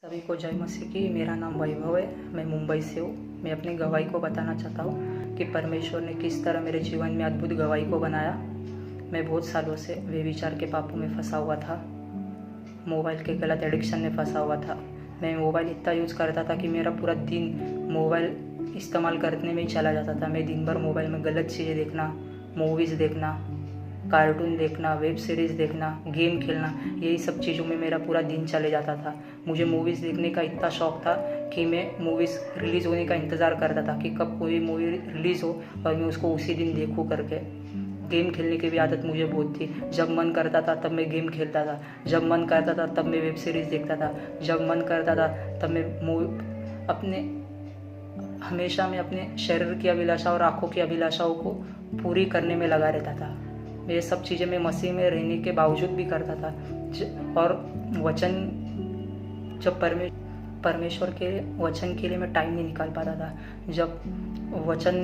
सभी को जय मसीह की। मेरा नाम वैभव है, मैं मुंबई से हूँ। मैं अपनी गवाही को बताना चाहता हूँ कि परमेश्वर ने किस तरह मेरे जीवन में अद्भुत गवाही को बनाया। मैं बहुत सालों से व्यभिचार के पापों में फंसा हुआ था, मोबाइल के गलत एडिक्शन में फंसा हुआ था। मैं मोबाइल इतना यूज़ करता था कि मेरा पूरा दिन मोबाइल इस्तेमाल करने में ही चला जाता था। मैं दिन भर मोबाइल में गलत चीज़ें देखना, मूवीज़ देखना, कार्टून देखना, वेब सीरीज़ देखना, गेम खेलना, यही सब चीज़ों में मेरा पूरा दिन चले जाता था। मुझे मूवीज़ देखने का इतना शौक़ था कि मैं मूवीज़ रिलीज़ होने का इंतज़ार करता था कि कब कोई मूवी रिलीज़ हो और मैं उसको उसी दिन देखूँ करके। गेम खेलने की भी आदत मुझे बहुत थी। जब मन करता था तब मैं गेम खेलता था, जब मन करता था तब मैं वेब सीरीज़ देखता था, जब मन करता था तब मैं हमेशा मैं अपने शरीर की अभिलाषा और आँखों की अभिलाषाओं को पूरी करने में लगा रहता था। ये सब चीज़ें मैं मसीह में रहने के बावजूद भी करता था। और वचन जब परमेश्वर के वचन के लिए मैं टाइम नहीं निकाल पाता था। जब वचन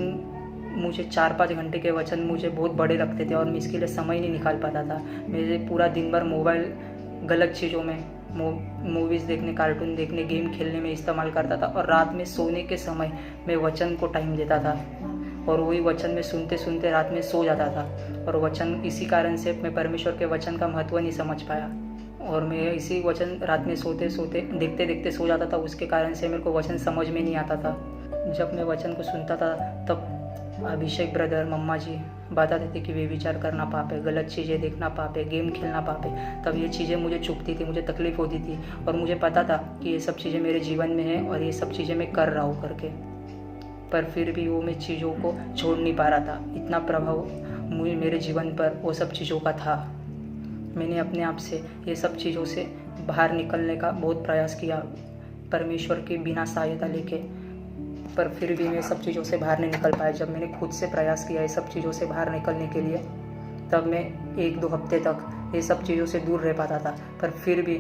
मुझे 4-5 घंटे के वचन मुझे बहुत बड़े लगते थे और मैं इसके लिए समय नहीं निकाल पाता था। मेरे पूरा दिन भर मोबाइल गलत चीज़ों में, मूवीज़ देखने, कार्टून देखने, गेम खेलने में इस्तेमाल करता था और रात में सोने के समय मैं वचन को टाइम देता था और वही वचन में सुनते सुनते रात में सो जाता था। और वचन इसी कारण से मैं परमेश्वर के वचन का महत्व नहीं समझ पाया और मैं इसी वचन रात में सोते सोते देखते देखते सो जाता था। उसके कारण से मेरे को वचन समझ में नहीं आता था। जब मैं वचन को सुनता था तब अभिषेक ब्रदर, मम्मा जी बताते थे कि व्यभिचार करना पाप है, गलत चीज़ें देखना पाप है, गेम खेलना पाप है। तब ये चीज़ें मुझे चुभती थी, मुझे तकलीफ़ होती थी और मुझे पता था कि ये सब चीज़ें मेरे जीवन में है और ये सब चीज़ें मैं कर रहा हूँ करके। पर फिर भी वो मैं चीज़ों को छोड़ नहीं पा रहा था। इतना प्रभाव मेरे जीवन पर वो सब चीज़ों का था। मैंने अपने आप से ये सब चीज़ों से बाहर निकलने का बहुत प्रयास किया परमेश्वर की बिना सहायता लेके, पर फिर भी मैं सब चीज़ों से बाहर नहीं निकल पाया। जब मैंने खुद से प्रयास किया ये सब चीज़ों से बाहर निकलने के लिए, तब मैं 1-2 हफ्ते तक ये सब चीज़ों से दूर रह पाता था। पर फिर भी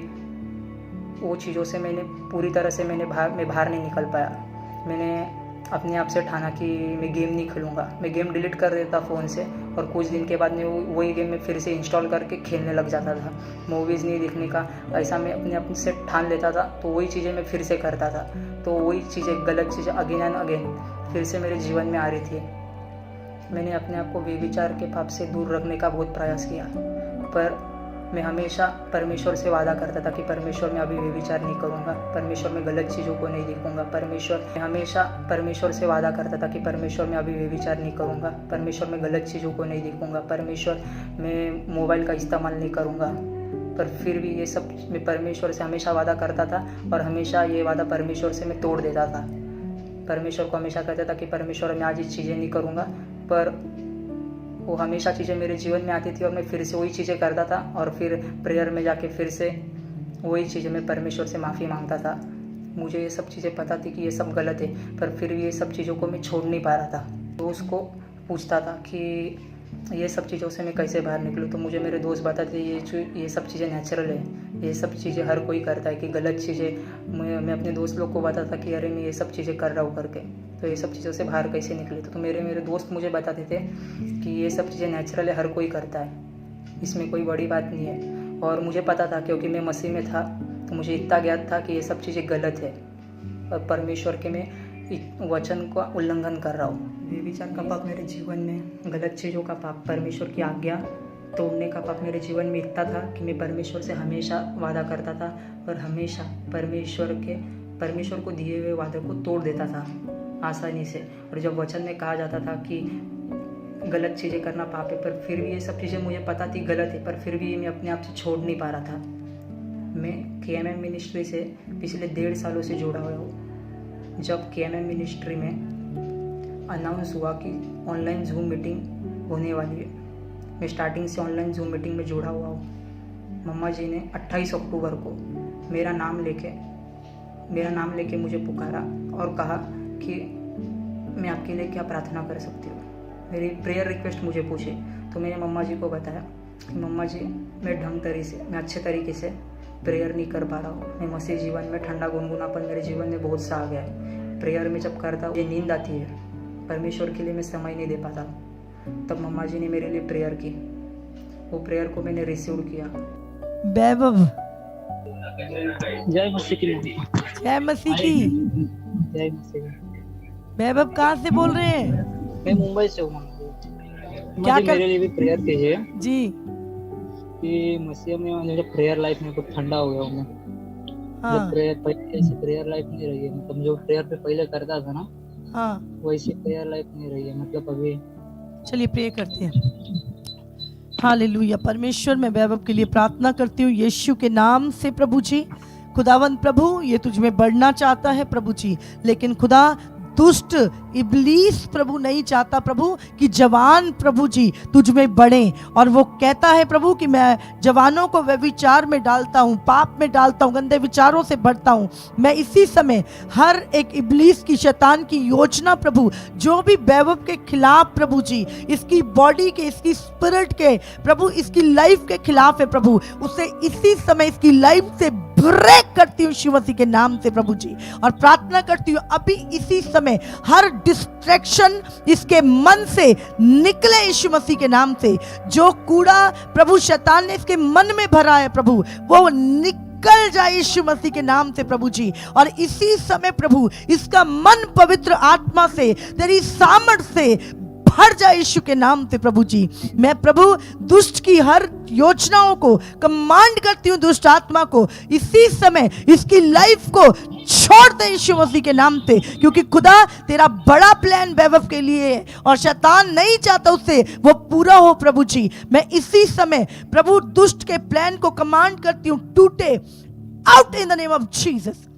वो चीज़ों से मैंने पूरी तरह से मैं बाहर नहीं निकल पाया। मैंने अपने आप से ठाना कि मैं गेम नहीं खेलूँगा। मैं गेम डिलीट कर देता फ़ोन से और कुछ दिन के बाद मैं वही गेम में फिर से इंस्टॉल करके खेलने लग जाता था। मूवीज़ नहीं देखने का ऐसा मैं अपने से ठान लेता था, तो वही चीज़ें मैं फिर से करता था। तो वही चीज़ें, गलत चीज़ें अगेन एंड अगेन फिर से मेरे जीवन में आ रही थी। मैंने अपने आप को व्यभिचार के पाप से दूर रखने का बहुत प्रयास किया, पर मैं हमेशा परमेश्वर से वादा करता था कि परमेश्वर मैं अभी व्यभिचार नहीं करूँगा, परमेश्वर मैं गलत चीज़ों को नहीं देखूँगा। मैं हमेशा परमेश्वर से वादा करता था कि परमेश्वर मैं अभी व्यभिचार नहीं करूँगा, परमेश्वर मैं गलत चीज़ों को नहीं देखूँगा, परमेश्वर मैं मोबाइल का इस्तेमाल नहीं करूँगा। पर फिर भी ये सब मैं परमेश्वर से हमेशा वादा करता था और हमेशा ये वादा परमेश्वर से मैं तोड़ देता था। परमेश्वर को हमेशा कहता था कि परमेश्वर मैं आज ये चीज़ें नहीं करूँगा, पर वो हमेशा चीज़ें मेरे जीवन में आती थी और मैं फिर से वही चीज़ें करता था और फिर प्रेयर में जाके फिर से वही चीज़ें मैं परमेश्वर से माफ़ी मांगता था। मुझे ये सब चीज़ें पता थी कि ये सब गलत है, पर फिर भी ये सब चीज़ों को मैं छोड़ नहीं पा रहा था। तो उसको पूछता था कि ये सब चीज़ों से मैं कैसे बाहर निकलूँ। तो मुझे मेरे दोस्त बताते ये सब चीज़ें नेचुरल है, ये सब चीज़ें हर कोई करता है कि गलत चीज़ें। मैं अपने दोस्त लोग को बताता कि अरे मैं ये सब चीज़ें कर रहा हूँ करके, तो ये सब चीज़ों से बाहर कैसे निकले। तो मेरे दोस्त मुझे बताते थे कि ये सब चीज़ें नेचुरल है, हर कोई करता है, इसमें कोई बड़ी बात नहीं है। और मुझे पता था क्योंकि मैं मसीह में था, तो मुझे इतना ज्ञात था कि ये सब चीज़ें गलत है और परमेश्वर के मैं वचन का उल्लंघन कर रहा हूँ। व्यभिचार का पाप मेरे जीवन में, गलत चीज़ों का पाप, परमेश्वर की आज्ञा तोड़ने का पाप मेरे जीवन में इतना था कि मैं परमेश्वर से हमेशा वादा करता था और हमेशा परमेश्वर को दिए हुए वादे को तोड़ देता था आसानी से। और जब वचन में कहा जाता था कि गलत चीज़ें करना पाप है, पर फिर भी ये सब चीज़ें मुझे पता थी गलत है, पर फिर भी मैं अपने आप से छोड़ नहीं पा रहा था। मैं KMM मिनिस्ट्री से पिछले 1.5 सालों से जुड़ा हुआ हूँ। जब KMM मिनिस्ट्री में अनाउंस हुआ कि ऑनलाइन जूम मीटिंग होने वाली है, मैं स्टार्टिंग से ऑनलाइन जूम मीटिंग में जुड़ा हुआ हूँ। मम्मा जी ने 28 अक्टूबर को मेरा नाम लेके मुझे पुकारा और कहा कि मैं आपके लिए क्या प्रार्थना कर सकती हूँ। मेरी प्रेयर रिक्वेस्ट मुझे पूछी, तो मैंने मम्मा जी को बताया कि मम्मा जी मैं अच्छे तरीके से प्रेयर नहीं कर पा रहा हूँ। मैं मसीह जीवन में ठंडा गुनगुनापन मेरे जीवन में बहुत सा आ गया है। प्रेयर में जब करता हूँ ये नींद आती है, परमेश्वर के लिए मैं समय नहीं दे पाता। तब मम्मा जी ने मेरे लिए प्रेयर की, वो प्रेयर को मैंने रिसीव किया। वैभव, जय मसीह की। जय मसीह की। जय मसीह। वैभव कहाँ से बोल रहे हैं? मैं मुंबई से हूँ। क्या मुझे कर मेरे लिए भी प्रेयर कीजिए जी कि मसीह में मुझे प्रेयर लाइफ में कुछ ठंडा हो गया हूँ मैं। जब हाँ प्रेयर पहले ऐसी प्रेयर लाइफ नहीं रही है, मतलब जो प्रेयर पे पहले करता था ना हाँ, वैसी प्रेयर लाइफ नहीं रही है, मतलब अभी। चलिए प्रे करते हैं। हालेलुया। परमेश्वर, मैं वैभव के लिए प्रार्थना करती हूँ यीशु के नाम से। प्रभु जी, खुदावंद प्रभु, ये तुझ में बढ़ना चाहता है प्रभु जी, लेकिन खुदा दुष्ट इब्लीस प्रभु नहीं चाहता प्रभु कि जवान प्रभु जी तुझ में बढ़े, और वो कहता है प्रभु कि मैं जवानों को व्यभिचार में डालता हूँ, पाप में डालता हूँ, गंदे विचारों से बढ़ता हूँ। मैं इसी समय हर एक इब्लीस की, शैतान की योजना प्रभु जो भी वैभव के खिलाफ प्रभु जी, इसकी बॉडी के, इसकी स्पिरिट के प्रभु, इसकी लाइफ के खिलाफ है प्रभु, उसे इसी समय इसकी लाइफ से ब्रेक करती हूँ शिव मसीह के नाम से प्रभु जी। और प्रार्थना करती हूँ अभी इसी समय हर डिस्ट्रैक्शन इसके मन से निकले यीशु मसीह के नाम से। जो कूड़ा प्रभु शैतान ने इसके मन में भरा है प्रभु, वो निकल जाए यीशु मसीह के नाम से प्रभु जी। और इसी समय प्रभु इसका मन पवित्र आत्मा से, तेरी सामर्थ से भर जाए यीशु के नाम से प्रभु जी। मैं प्रभु दुष्ट की हर योजनाओं को कमांड करती हूँ, दुष्ट आत्मा को इसी समय इसकी लाइफ को छोड़ दे यीशु मसीह के नाम से, क्योंकि खुदा तेरा बड़ा प्लान वैभव के लिए है और शैतान नहीं चाहता उससे वो पूरा हो प्रभु जी। मैं इसी समय प्रभु दुष्ट के प्लान को कमांड करती हूँ, टूटे out in the name of Jesus.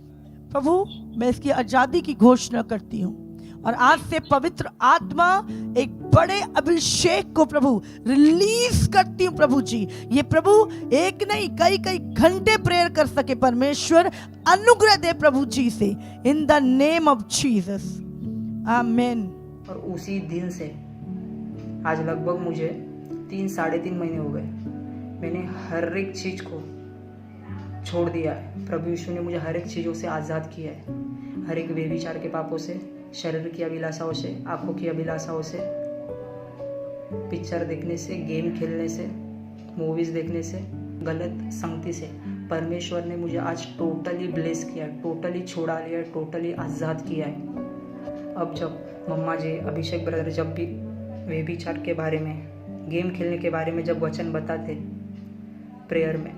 प्रभु मैं इसकी आजादी की घोषणा करती हूँ, और आज से पवित्र आत्मा एक बड़े अभिषेक को प्रभु रिलीज करती हूँ प्रभु जी। ये प्रभु एक नहीं कई कई घंटे प्रेयर कर सके, परमेश्वर अनुग्रह दे प्रभु जी से, in the name of Jesus, amen. और उसी दिन से आज लगभग मुझे 3-3.5 महीने हो गए, मैंने हर एक चीज़ को छोड़ दिया है। प्रभु यीशु ने मुझे हर एक चीज़ों से आज़ाद किया है, हर एक व्यभिचार के पापों से, शरीर की अभिलाषाओं से, आंखों की अभिलाषाओं से, पिक्चर देखने से, गेम खेलने से, मूवीज़ देखने से, गलत संगति से। परमेश्वर ने मुझे आज टोटली ब्लेस किया है, टोटली छुड़ा लिया है, टोटली आज़ाद किया है। अब जब मम्मा जी, अभिषेक ब्रदर जब भी व्यभिचार के बारे में, गेम खेलने के बारे में जब वचन बताते प्रेयर में,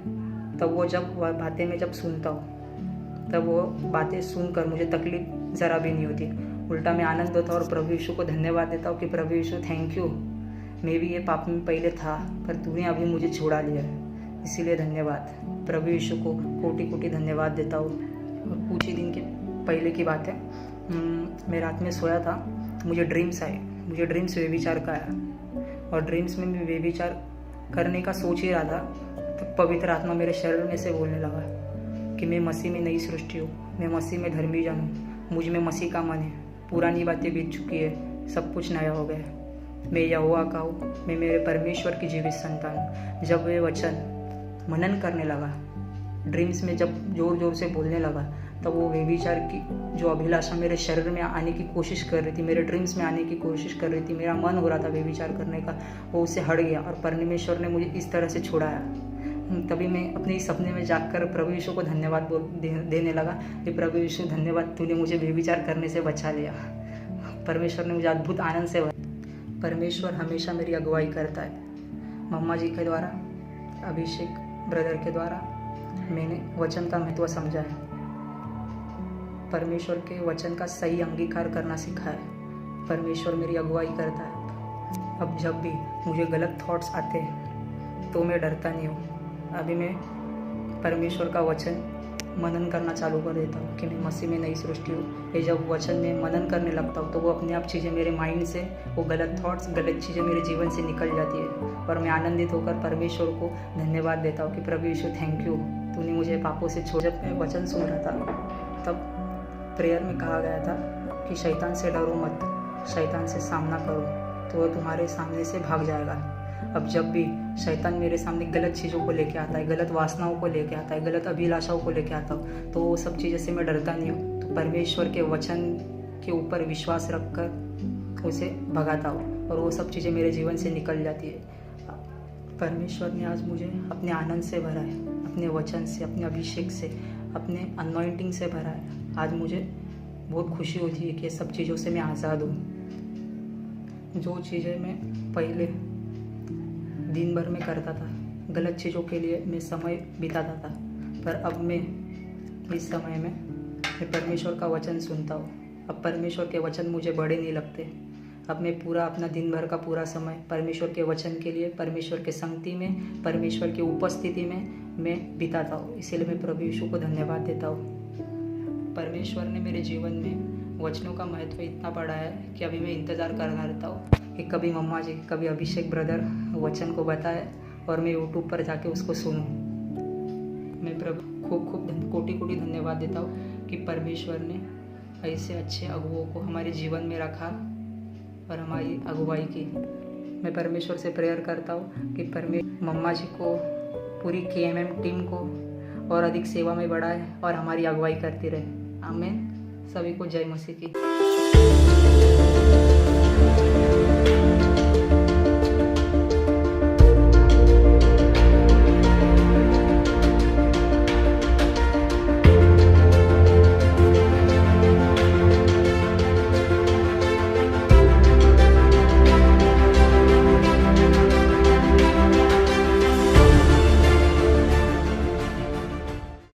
तब वो जब बातें मैं जब सुनता हूँ, तब वो बातें सुनकर मुझे तकलीफ ज़रा भी नहीं होती, उल्टा मैं आनंद होता और प्रभु यीशु को धन्यवाद देता हूँ कि प्रभु यीशु थैंक यू, मैं भी ये पाप में पहले था पर तूने अभी मुझे छुड़ा लिया है, इसीलिए धन्यवाद। प्रभु यीशु को कोटि कोटि धन्यवाद देता हूँ। और कुछ ही दिन के पहले की बात है, मैं रात में सोया था, मुझे ड्रीम्स आए, मुझे ड्रीम्स व्यभिचार का आया, और ड्रीम्स में मैं व्यभिचार करने का सोच ही रहा था, तो पवित्र आत्मा मेरे शरीर में से बोलने लगा कि मैं मसीह में नई सृष्टि हूँ, मैं मसीह में धर्मी जानूँ, मुझ में मसीह का मन है, पुरानी बातें बीत चुकी है, सब कुछ नया हो गया है, मैं यहोवा का हूँ, मैं मेरे परमेश्वर की जीवित संतान हूँ। जब वे वचन मनन करने लगा, ड्रीम्स में जब जोर जोर से बोलने लगा, तब वो व्यभिचार की जो अभिलाषा मेरे शरीर में आने की कोशिश कर रही थी, मेरे ड्रीम्स में आने की कोशिश कर रही थी, मेरा मन हो रहा था व्यभिचार करने का, वो उससे हट गया और परमेश्वर ने मुझे इस तरह से छुड़ाया। तभी मैं अपने सपने में जाकर प्रभु यीशु को धन्यवाद देने लगा कि प्रभु यीशु धन्यवाद, तूने मुझे व्यभिचार करने से बचा लिया। परमेश्वर ने मुझे अद्भुत आनंद से, परमेश्वर हमेशा मेरी अगुवाई करता है। मम्मा जी के द्वारा, अभिषेक ब्रदर के द्वारा मैंने वचन का महत्व समझा है, परमेश्वर के वचन का सही अंगीकार करना सीखा है। परमेश्वर मेरी अगुवाई करता है। अब जब भी मुझे गलत थॉट्स आते हैं तो मैं डरता नहीं हूँ। अभी मैं परमेश्वर का वचन मनन करना चालू कर देता हूँ कि मैं मसीह में नई सृष्टि हूँ। ये जब वचन में मनन करने लगता हूँ तो वो अपने आप चीज़ें मेरे माइंड से, वो गलत थॉट्स, गलत चीज़ें मेरे जीवन से निकल जाती है, और मैं आनंदित होकर परमेश्वर को धन्यवाद देता हूँ कि प्रभु यीशु थैंक यू, तूने मुझे पापों से छोड़। जब मैं वचन सुन रहा था तब प्रेयर में कहा गया था कि शैतान से डरो मत, शैतान से सामना करो तो वह तुम्हारे सामने से भाग जाएगा। अब जब भी शैतान मेरे सामने गलत चीज़ों को लेके आता है, गलत वासनाओं को लेके आता है, गलत अभिलाषाओं को लेके आता हूँ, तो वो सब चीज़ें से मैं डरता नहीं हूँ, तो परमेश्वर के वचन के ऊपर विश्वास रखकर उसे भगाता हूँ और वो सब चीज़ें मेरे जीवन से निकल जाती है। परमेश्वर ने आज मुझे अपने आनंद से भरा है, अपने वचन से, अपने अभिषेक से, अपने अनॉइंटिंग से भरा है। आज मुझे बहुत खुशी होती है कि ये सब चीज़ों से मैं आज़ाद हूँ। जो चीज़ें मैं पहले दिन भर में करता था, गलत चीज़ों के लिए मैं समय बिताता था, पर अब मैं इस समय में मैं परमेश्वर का वचन सुनता हूँ। अब परमेश्वर के वचन मुझे बड़े नहीं लगते। अब मैं पूरा अपना दिन भर का पूरा समय परमेश्वर के वचन के लिए, परमेश्वर के संगति में, परमेश्वर की उपस्थिति में मैं बिताता हूँ। इसीलिए मैं प्रभु यीशु को धन्यवाद देता हूँ। परमेश्वर ने मेरे जीवन में वचनों का महत्व इतना बढ़ाया है कि अभी मैं इंतज़ार करना रहता हूँ कि कभी मम्मा जी, कभी अभिषेक ब्रदर वचन को बताए और मैं यूट्यूब पर जाके उसको सुनूँ। मैं प्रभु खूब कोटि कोटि धन्यवाद देता हूँ कि परमेश्वर ने ऐसे अच्छे अगुओं को हमारे जीवन में रखा और हमारी अगुवाई की। मैं परमेश्वर से प्रेयर करता हूँ कि मम्मा जी को, पूरी KMM टीम को और अधिक सेवा में बढ़ाए और हमारी अगुवाई करती रहे। आमीन। सभी को जय मसीह की।